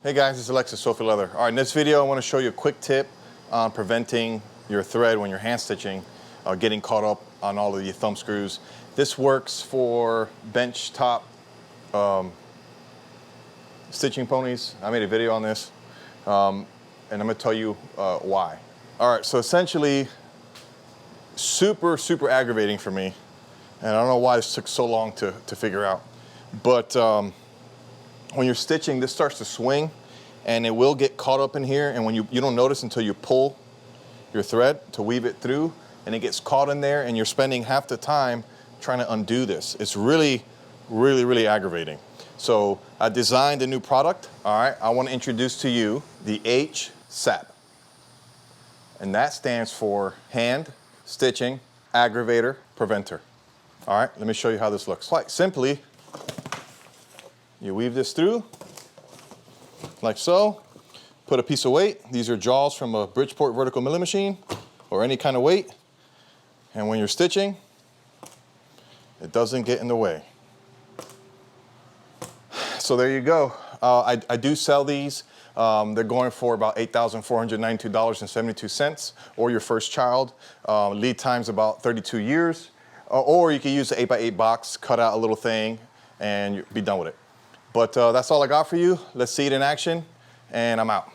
Hey guys, it's Alexis, Sophie Leather. All right, in this video, I want to show you a quick tip on preventing your thread when you're hand stitching, getting caught up on all of your thumb screws. This works for bench top stitching ponies. I made a video on this, and I'm going to tell you why. All right, so essentially, super aggravating for me, and I don't know why this took so long to figure out, but when you're stitching, this starts to swing and it will get caught up in here, and when you don't notice until you pull your thread to weave it through, and it gets caught in there and you're spending half the time trying to undo this. It's really aggravating. So I designed a new product. All right, I want to introduce to you the HSAP, and that stands for Hand Stitching Aggravator Preventer. All right, let me show you how this looks. Quite simply, you weave this through, like so. Put a piece of weight. These are jaws from a Bridgeport vertical milling machine, or any kind of weight. And when you're stitching, it doesn't get in the way. So there you go. I do sell these. They're going for about $8,492.72, or your first child. Lead time's about 32 years. Or you can use the 8x8 box, cut out a little thing, and be done with it. But that's all I got for you. Let's see it in action, and I'm out.